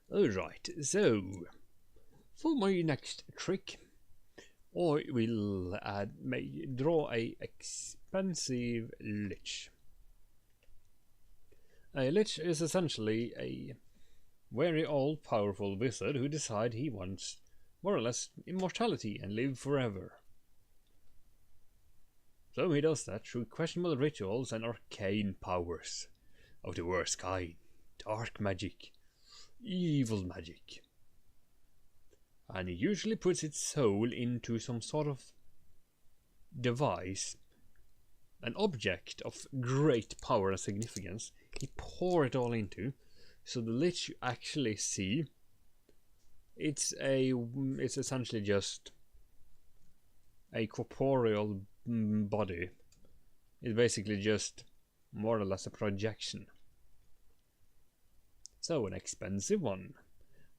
Alright, so for my next trick, I will draw a expensive lich. A lich is essentially a very old powerful wizard who decides he wants more or less immortality and live forever. So he does that through questionable rituals and arcane powers of the worst kind. Dark magic, evil magic. And he usually puts its soul into some sort of device, an object of great power and significance. He pours it all into, so the lich you actually see, it's essentially just a corporeal body. It's basically just more or less a projection. So an expensive one.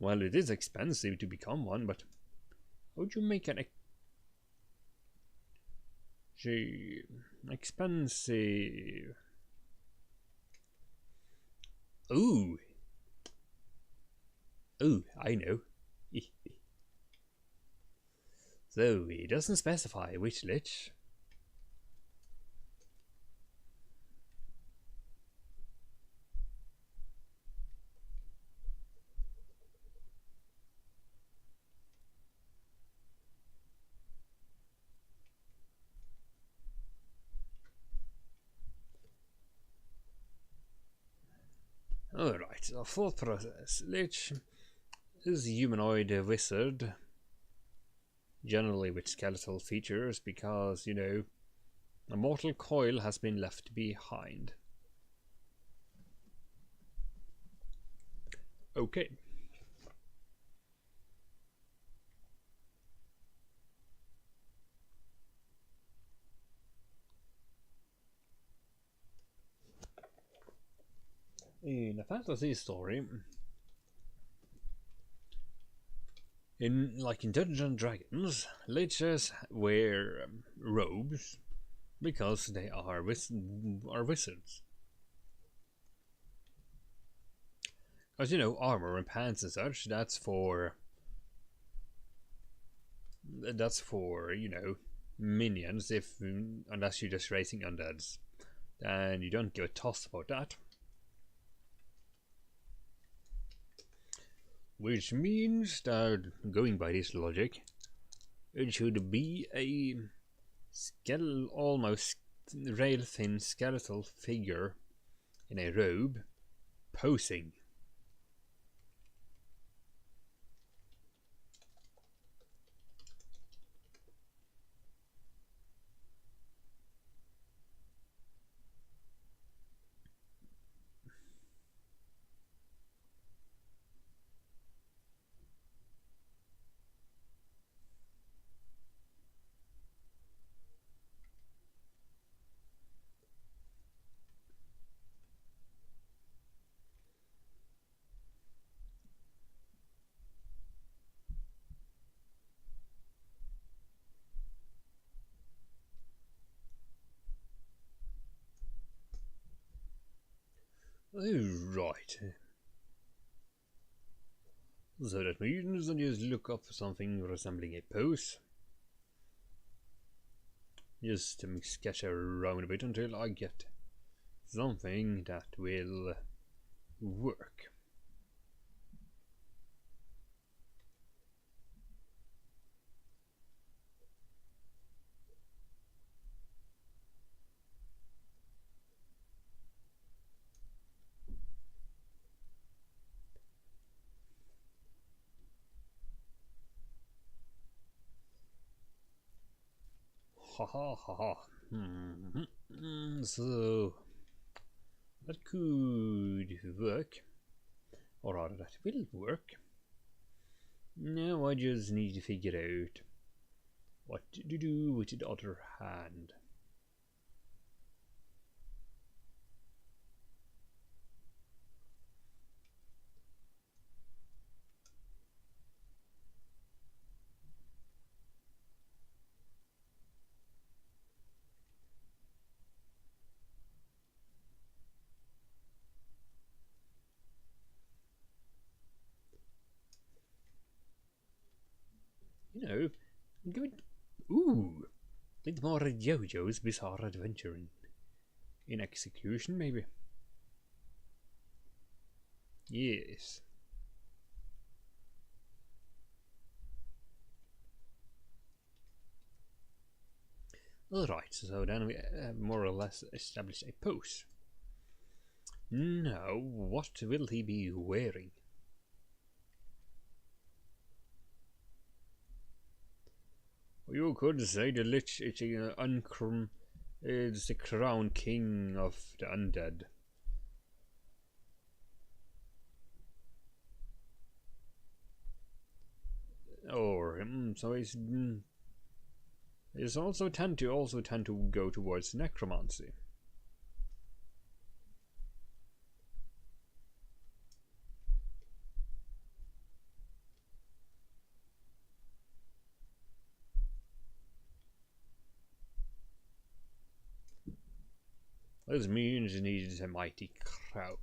Well, it is expensive to become one, but how would you make an expensive? Ooh, I know. So he doesn't specify which lich. Alright, so thought process. Lich is a humanoid wizard, generally with skeletal features, because, you know, a mortal coil has been left behind. Okay. In a fantasy story, in Dungeons and Dragons, liches wear robes because they are wizards. Because, you know, armor and pants and such, that's for, you know, minions, if unless you're just racing undeads. And you don't give a toss about that. Which means that, going by this logic, it should be a almost rail thin skeletal figure in a robe posing. Oh, right. So that means I just look up something resembling a pose. Just to sketch around a bit until I get something that will work. Ha ha ha ha. So that could work. Or rather, that will work. Now I just need to figure out what to do with the other hand. give it. Ooh, it's more JoJo's Bizarre Adventure in execution, maybe. Yes. Alright, so then we more or less established a pose. Now, what will he be wearing? You could say the Lich is the crown king of the undead. Or so he's also tend to go towards necromancy. This means he needs a mighty crown.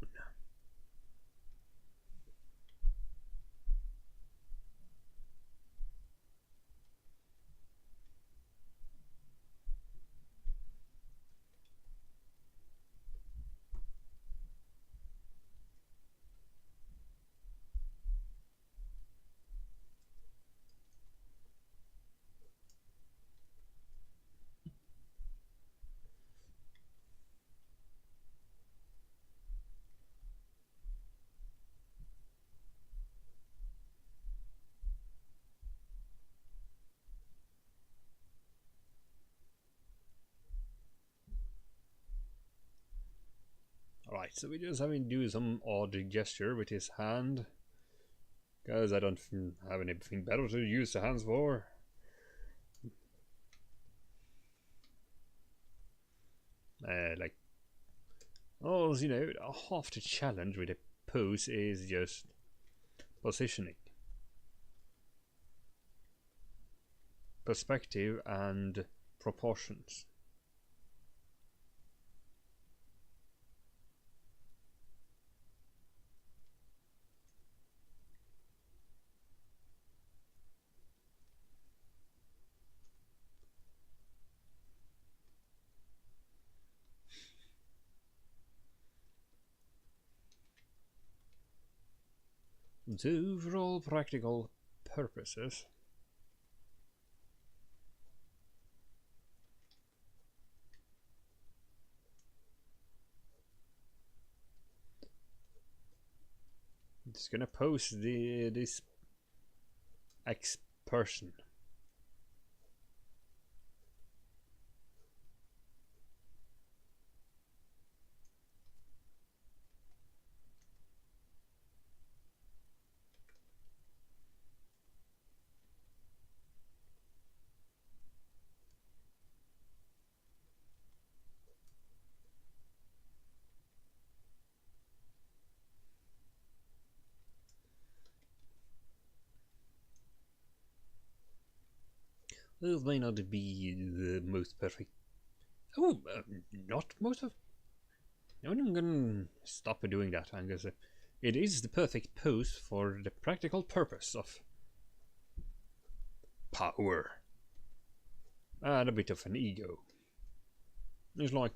Alright, so we just have him do some odd gesture with his hand. Because I don't have anything better to use the hands for. Half the challenge with a pose is just positioning, perspective, and proportions. So, for all practical purposes, it's gonna pose this X person. This may not be the most perfect. Oh, not most of. I'm gonna stop doing that. I'm gonna say it is the perfect pose for the practical purpose of power and a bit of an ego. It's like,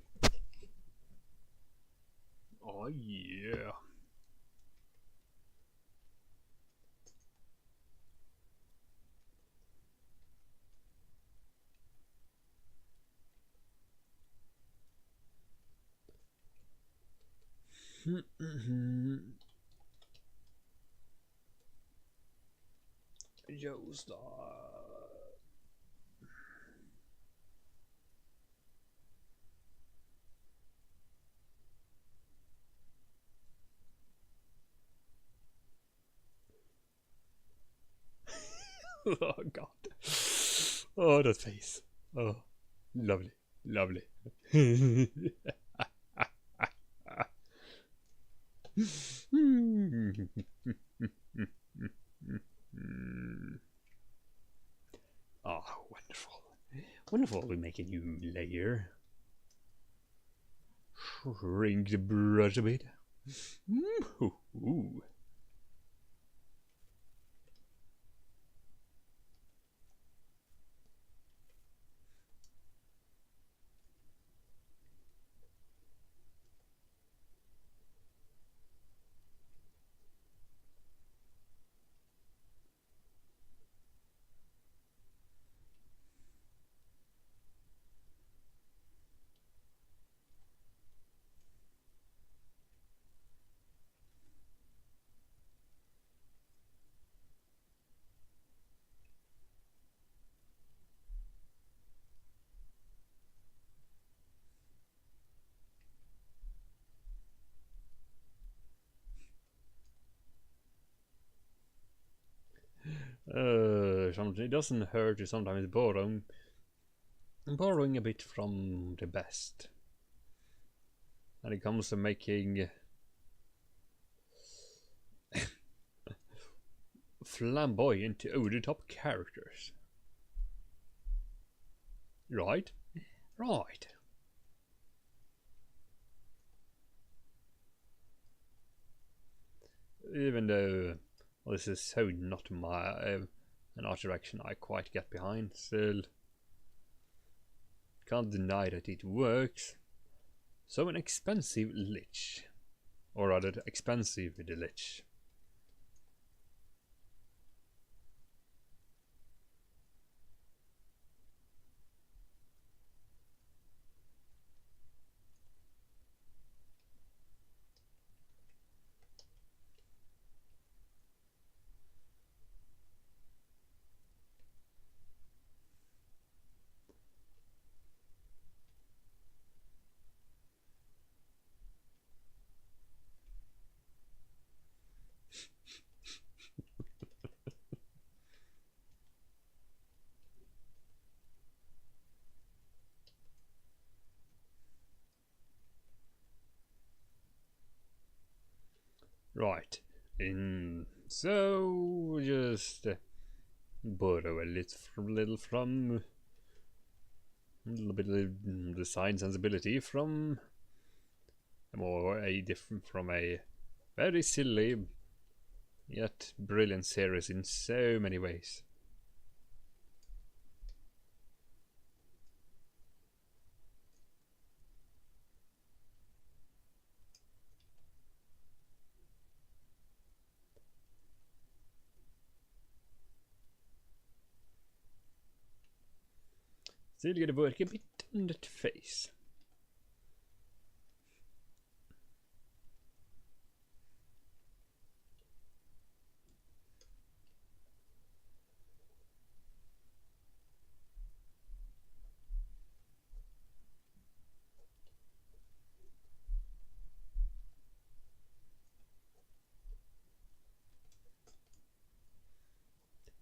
oh yeah. Joestar. Oh god. Oh, that face. Oh, lovely, lovely. Oh, wonderful. Wonderful, we make a new layer. Shrink the brush a bit. Ooh. It doesn't hurt to sometimes borrowing a bit from the best. And it comes to making flamboyant, over-the-top characters. Right? Right. Even though this is so not an art direction I quite get behind, still can't deny that it works. So an expensive Lich, or rather expensive the Lich. Right, so just borrow a little from a little bit of design sensibility from a very silly yet brilliant series in so many ways. Still gonna work a bit on that face.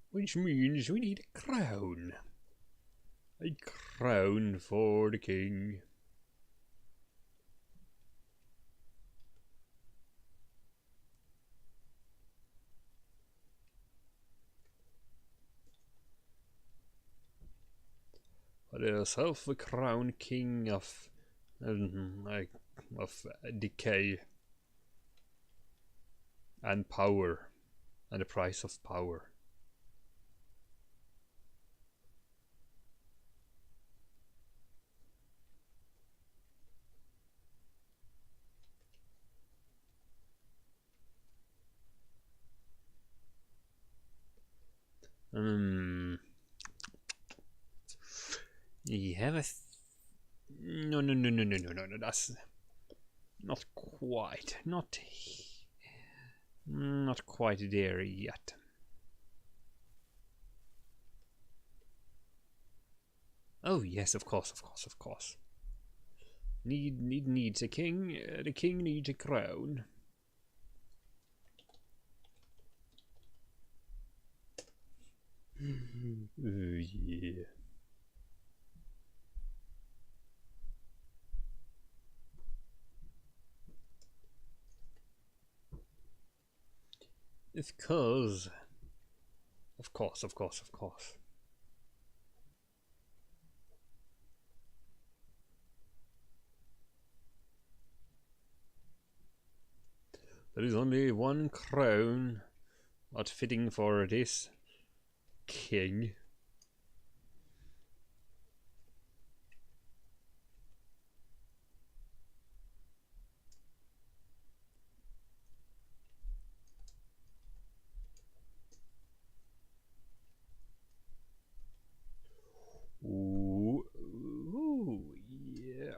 Which means we need a crown. A crown for the king. For yourself the crown king of decay and power, and the price of power. You have a no, that's not quite, not quite there yet. Oh yes, of course. Needs a king. The king needs a crown. Oh yeah. Of course. There is only one crown not fitting for this king. Ooh, yeah.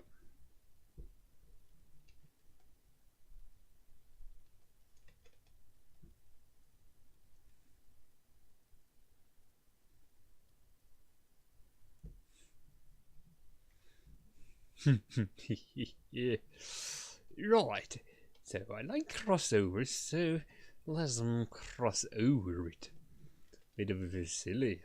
Yeah. Right. So I like crossovers, so let's cross over it. bit of silly.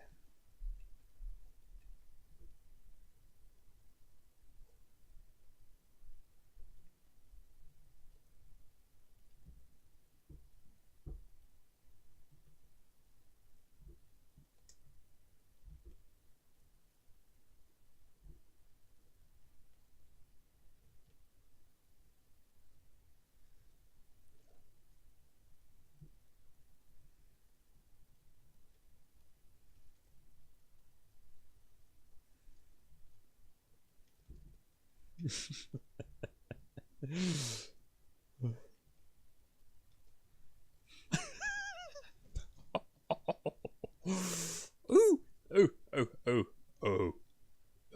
Ooh, oh, oh, oh, oh,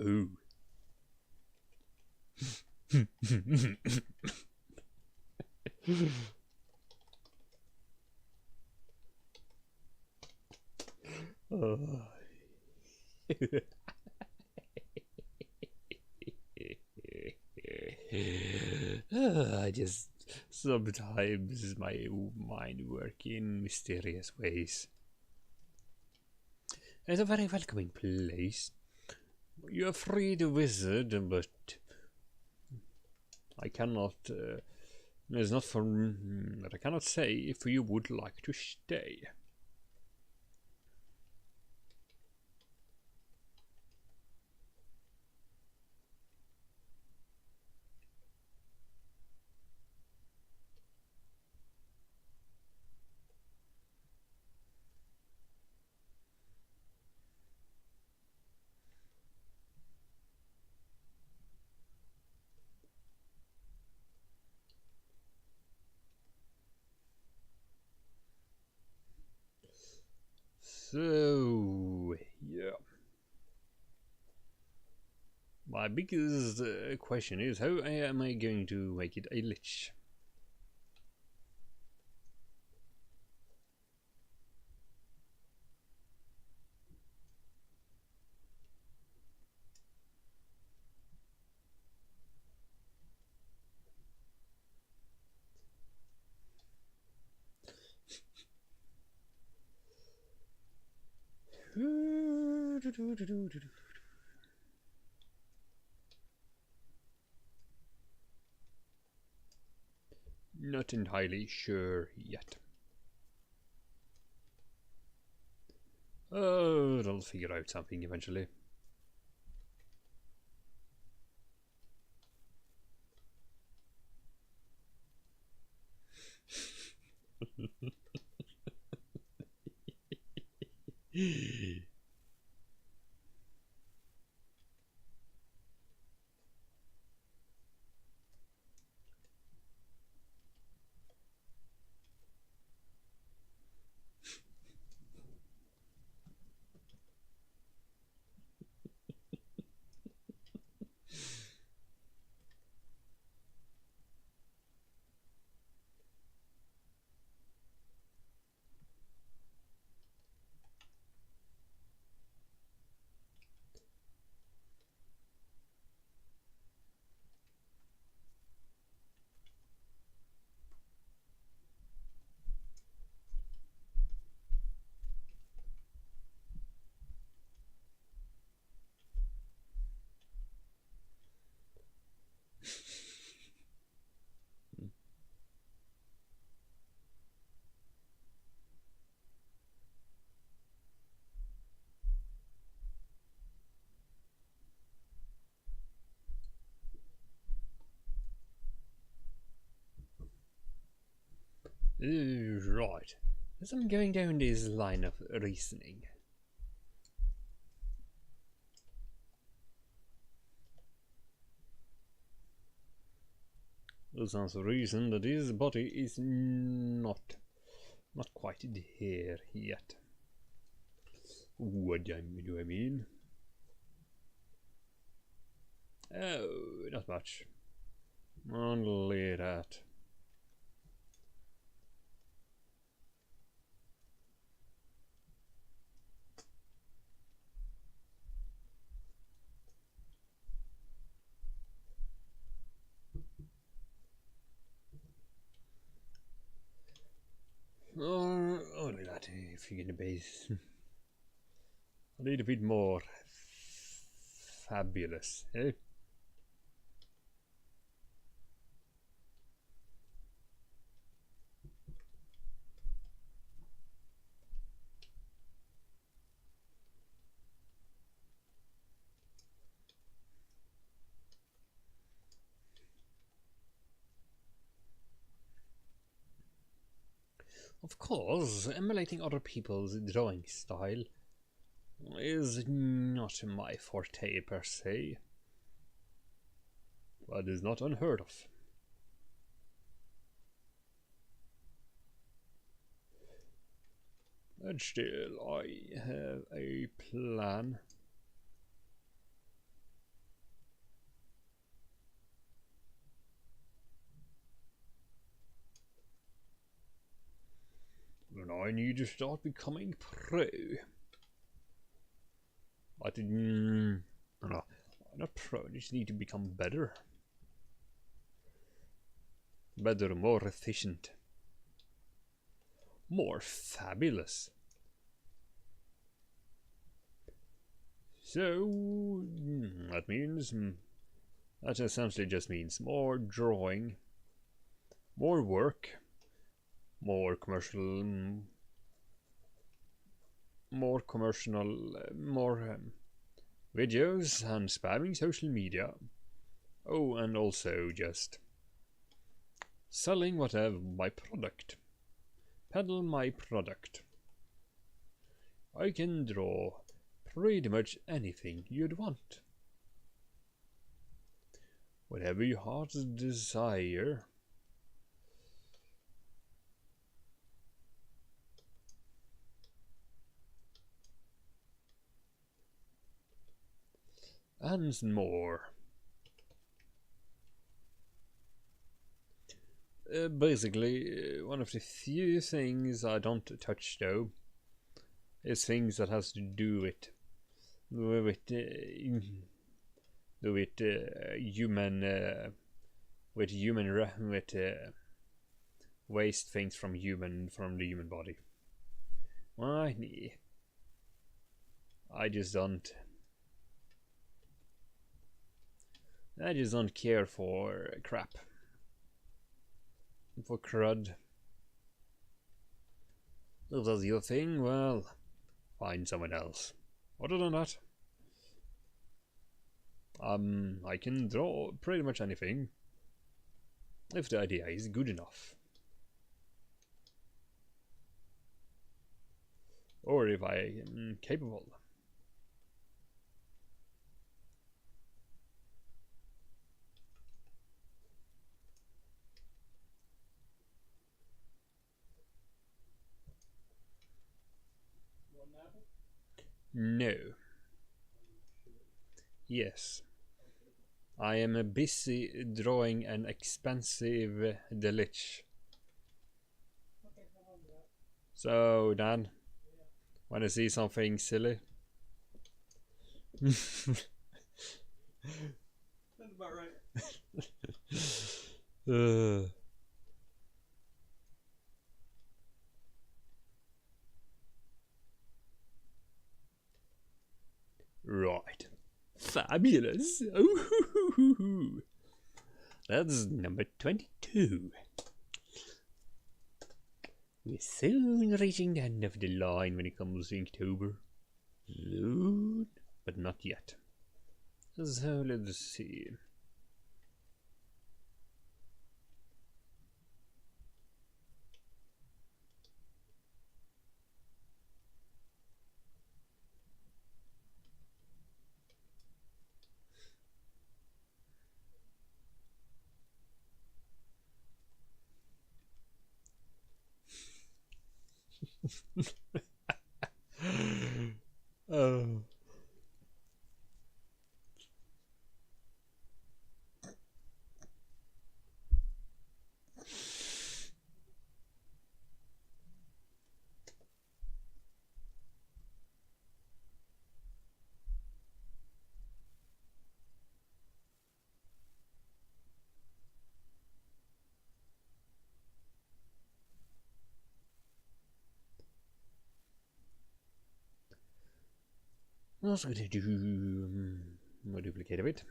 oh. Oh. I just sometimes my mind work in mysterious ways. It's a very welcoming place. You're free to visit, but I cannot. It's not for. But I cannot say if you would like to stay. So, yeah. My biggest question is, how am I going to make it a lich? Not entirely sure yet. Oh, I'll figure out something eventually. Right. As I'm going down this line of reasoning, it stands to reason that his body is not quite there yet. What do I mean? Oh, not much. Only that. Or only that if you're gonna base. A little bit more fabulous, eh? Of course, emulating other people's drawing style is not my forte per se, but is not unheard of. But still, I have a plan. And I need to start becoming pro. But no, not pro. I just need to become better. Better, more efficient. More fabulous. So that means that essentially just means more drawing, more work, more commercial, more videos and spamming social media. Oh, and also just selling whatever my product. Peddle my product. I can draw pretty much anything you'd want. Whatever your heart's desire. And more. Basically, one of the few things I don't touch though is things that has to do with waste things from the human body. Why? I just don't care for crap. For crud. If that's your thing, well, find someone else. Other than that, I can draw pretty much anything if the idea is good enough. Or if I am capable. No. Yes. I am busy drawing an expensive the Lich. So, Dan, wanna see something silly? That's about right. Right. Fabulous. That's number 22. We're soon reaching the end of the line when it comes to Inktober. Soon, but not yet. So let's see. Oh. I'm also going to do a duplicate of it.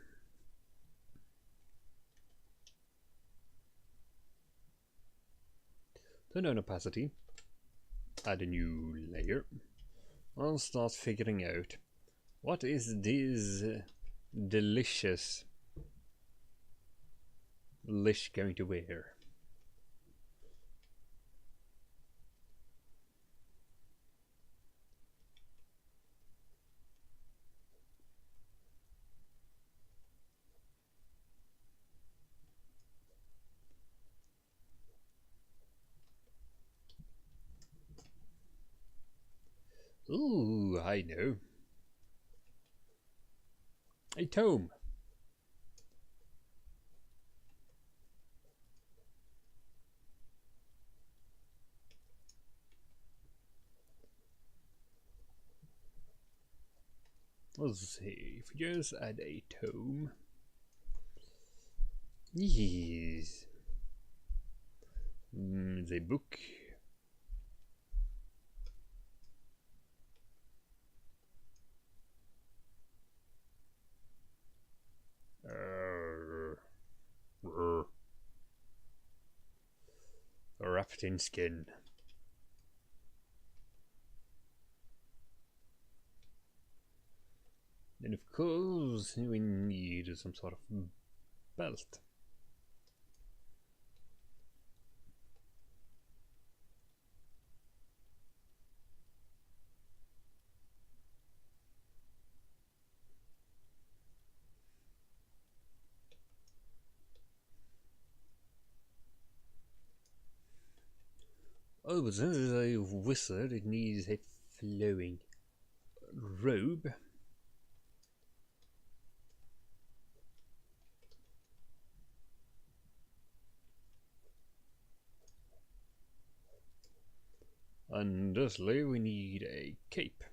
Turn on opacity. Add a new layer. I'll start figuring out what is this delicious Lich going to wear. Ooh, I know. A tome. Let's see, if we just add a tome. Yes. The book. Wrapped in skin. Then of course we need some sort of belt. Oh, but since it's a wizard, it needs a flowing robe. And thusly we need a cape.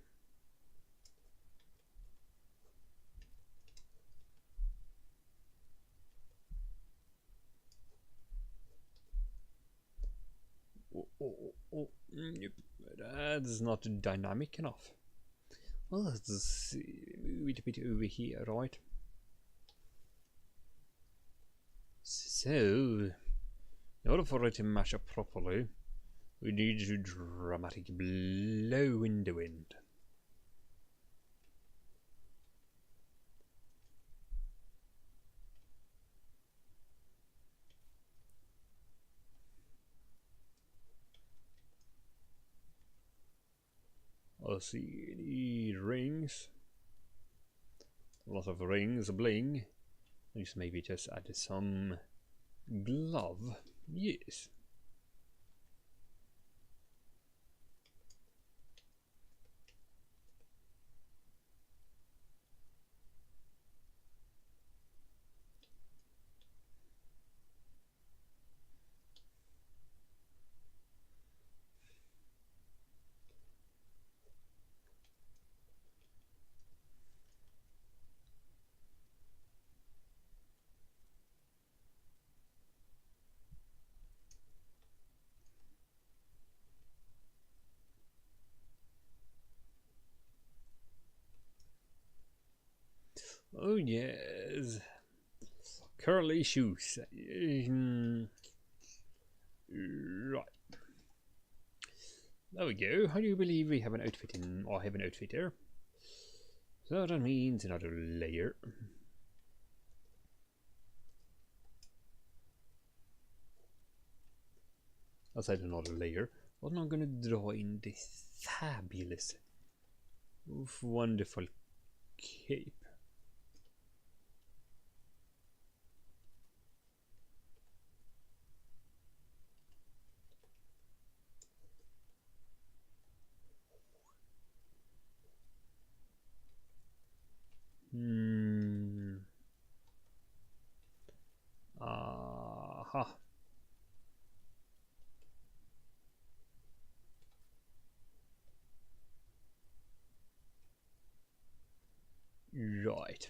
That's not dynamic enough. Well, let's move it a bit over here, right? So, in order for it to match up properly, we need to dramatic blow in the wind. I'll see any rings. A lot of rings, bling. Just maybe just add some glove. Yes. Oh yes. Curly shoes. Right. There we go. How do you believe we have an outfit in, or have an outfit here? So that means another layer. Outside another layer. What am I going to draw in this fabulous, wonderful cape? Aha. Right.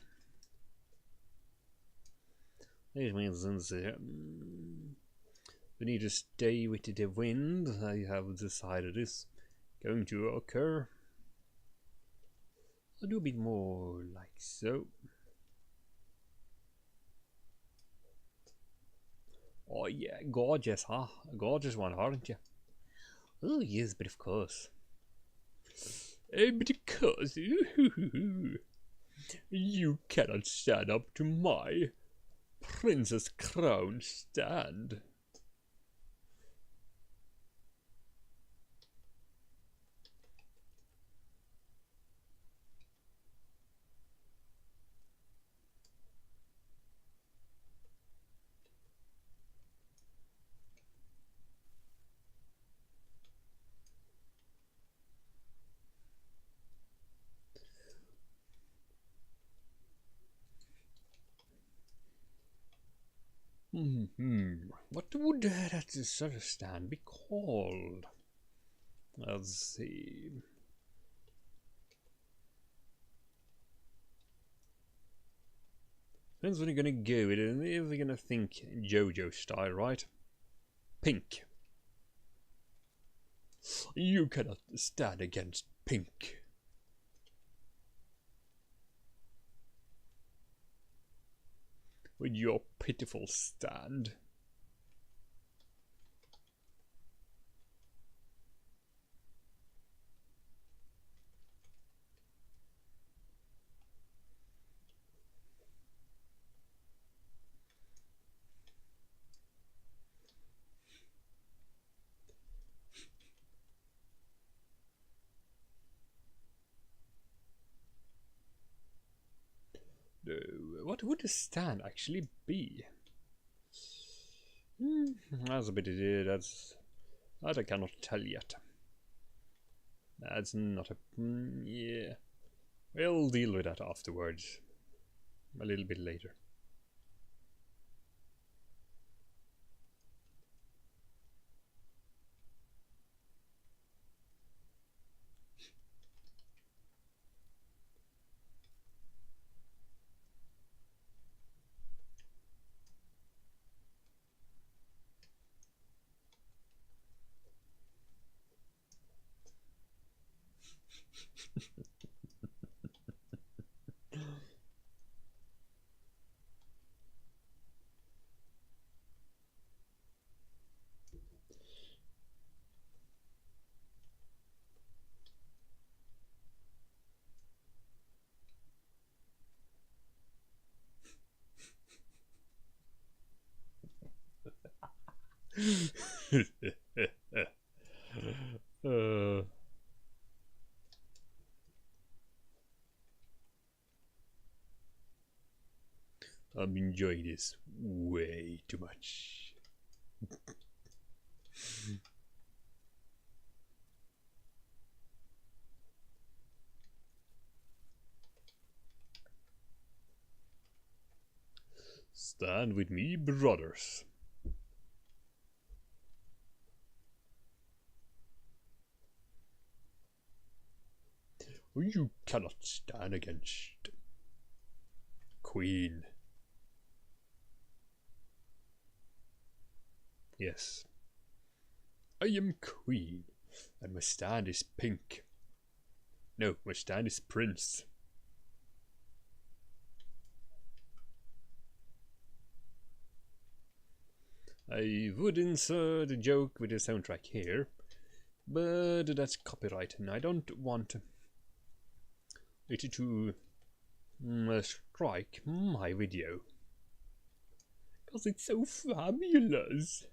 This means since we need to stay with the wind, I have decided is going to occur. I'll do a bit more like so. Oh yeah, gorgeous, huh? A gorgeous one, aren't you? Oh yes, but of course. But of course, you cannot stand up to my princess crown stand. What would that sort of stand be called? Let's see. Depends when you're gonna go with it. If we're gonna think JoJo style, right? Pink. You cannot stand against pink. With your pitiful stand. What would a stand actually be? That's a bit that I cannot tell yet. That's not a yeah. We'll deal with that afterwards. A little bit later. I'm enjoying this way too much. Stand with me, brothers. You cannot stand against Queen. Yes, I am Queen, and my stand is pink. No, my stand is Prince. I would insert a joke with the soundtrack here, but that's copyright, and I don't want it to strike my video. Because it's so fabulous.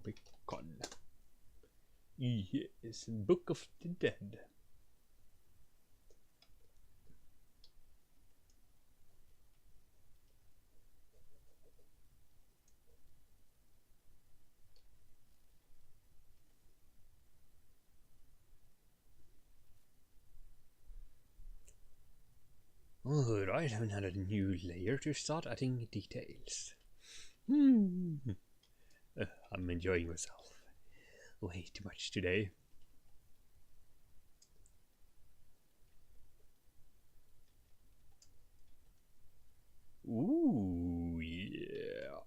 Rubicon. Yes, Book of the Dead. Alright, I've had a new layer to start adding details. I'm enjoying myself. Way too much today. Ooh, yeah.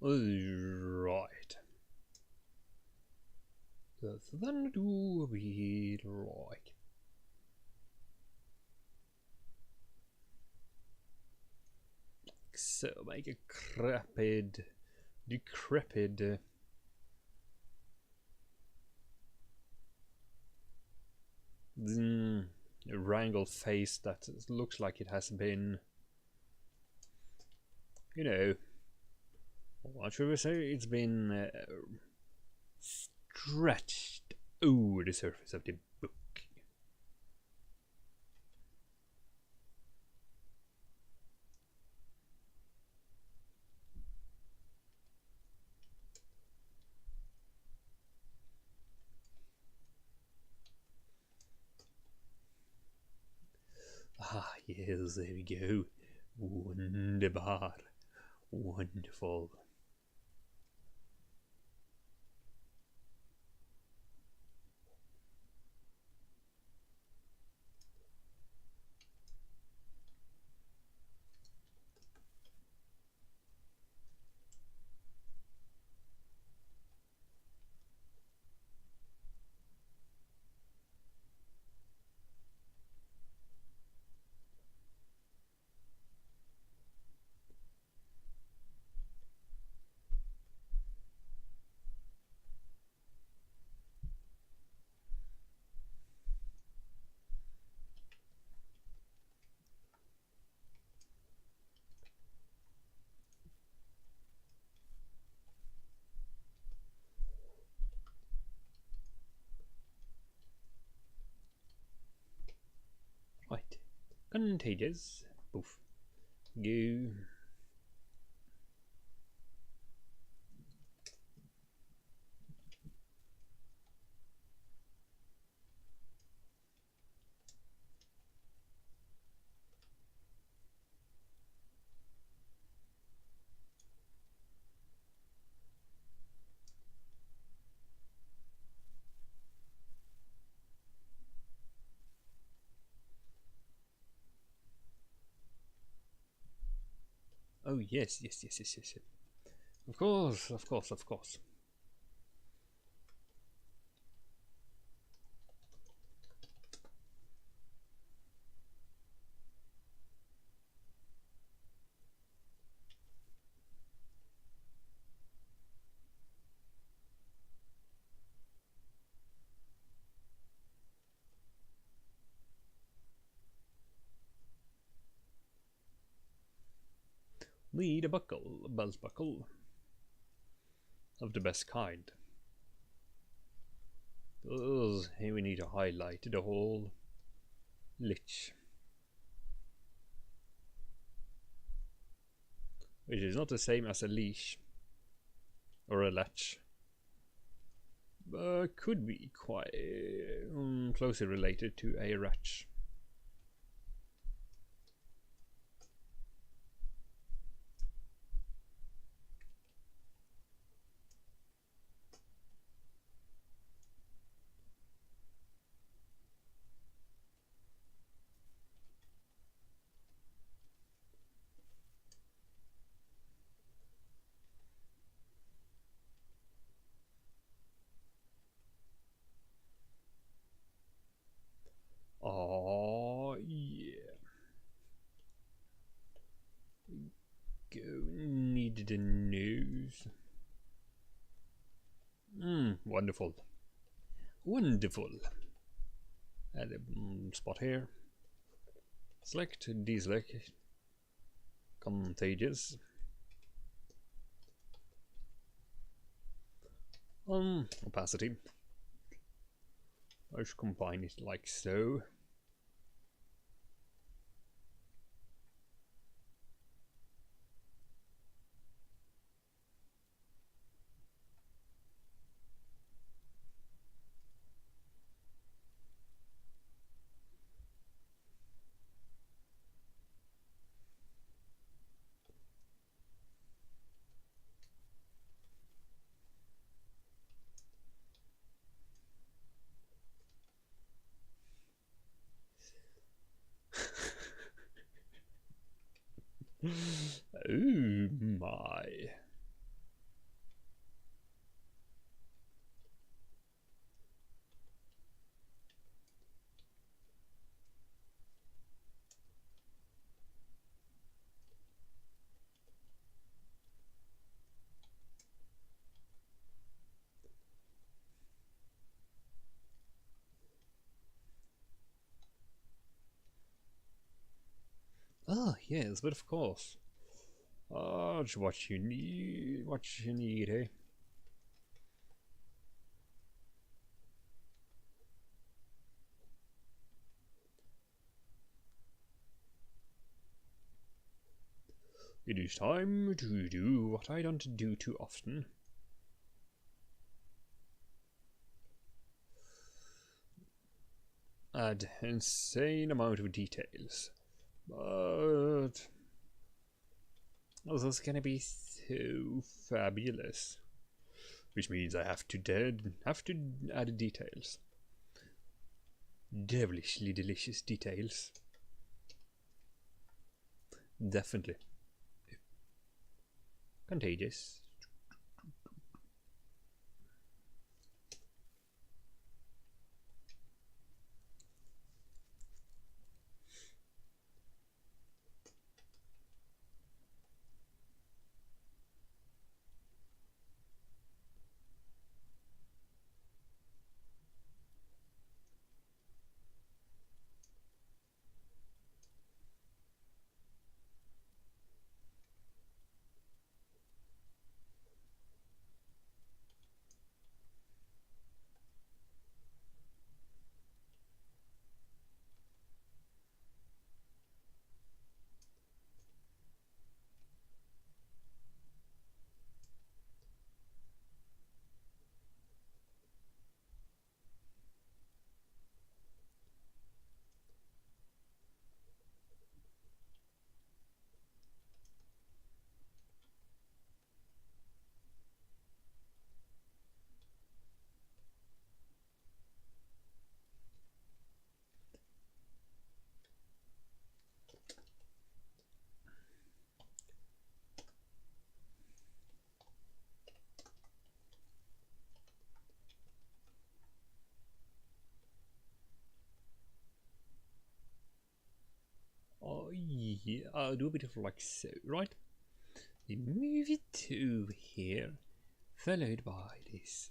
Alright. So then do we like? So make a decrepit wrangle face that looks like it has been, you know, what should we say? It's been stretched over the surface of the book. Ah, yes, there we go. Wunderbar. Wonderful. Right. Contagious. Poof. Go. Oh, yes. Of course. Need a belt buckle. Of the best kind. Ugh, here we need to highlight the whole Lich. Which is not the same as a leash. Or a latch. could be quite closely related to a wretch. Oh yeah. Go need the news. Wonderful. Wonderful. Add a spot here. Select deselect. Contagious. Opacity. I should combine it like so. Oh my. Ah, yes, but of course. What you need, eh? It is time to do what I don't do too often. Add insane amount of details. But this is gonna be so fabulous. Which means I have to add details. Devilishly delicious details. Definitely. Contagious. Oh yeah, I'll do a bit of like so, right? You move it to here, followed by this.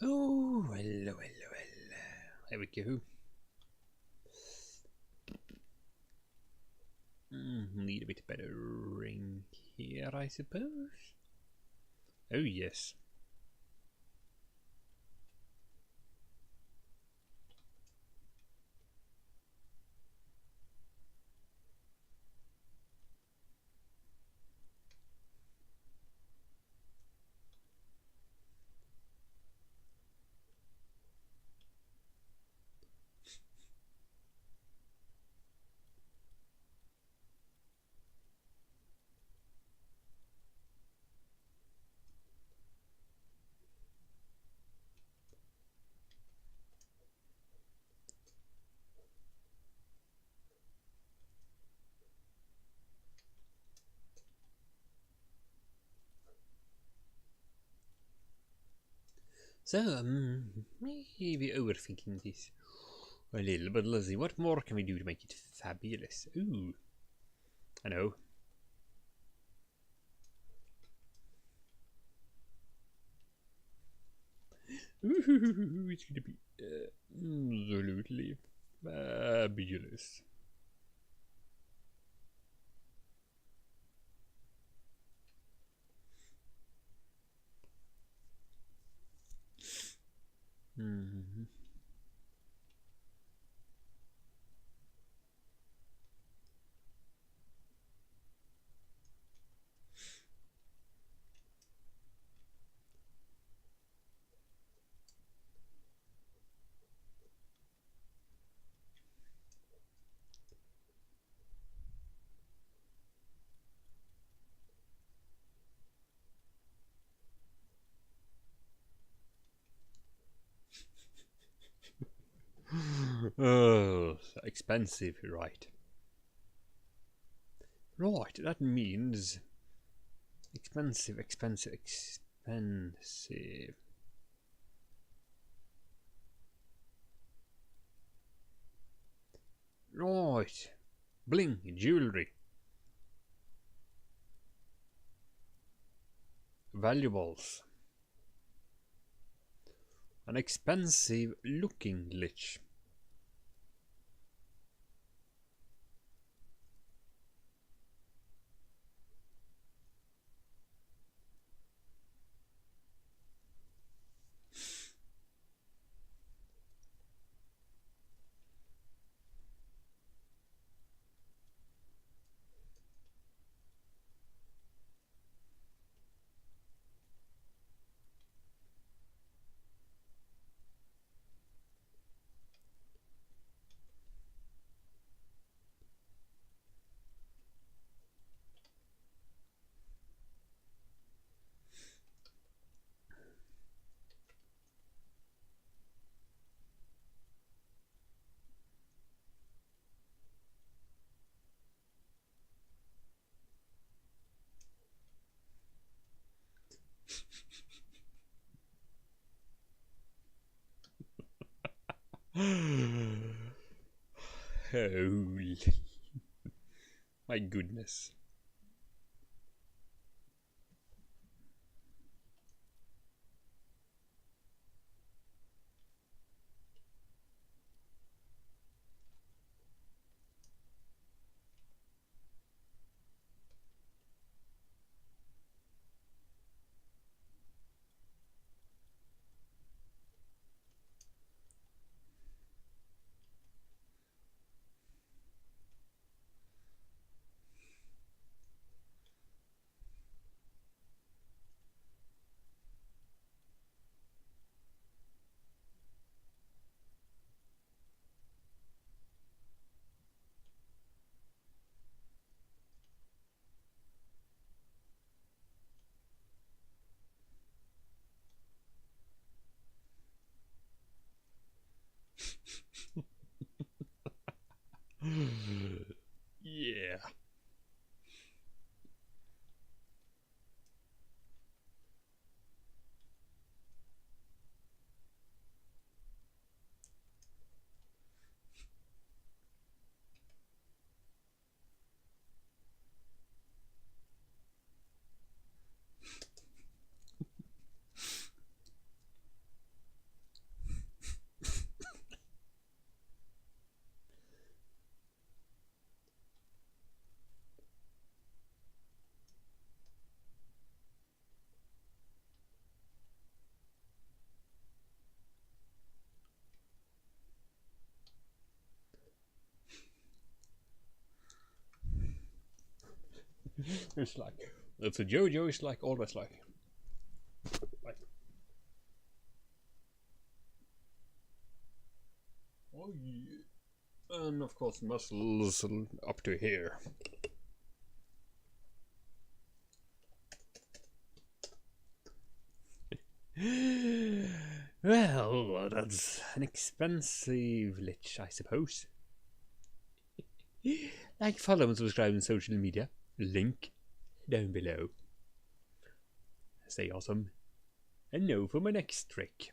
Oh, hello, hello, hello. There we go. Need a bit better ring here, I suppose. Oh, yes. So, maybe overthinking this a little, but let's see, what more can we do to make it fabulous? Ooh, I know. Ooh, it's gonna be absolutely fabulous. Mm-hmm. Oh, expensive, right? Right, that means expensive, expensive, expensive. Right, bling, jewelry, valuables, an expensive looking lich. Holy, my goodness. It's like, it's a JoJo, it's like always like. Oh yeah. And of course muscles up to here. Well, that's an expensive Lich, I suppose. Like, follow and subscribe on social media. Link down below. Stay awesome. And now for my next trick.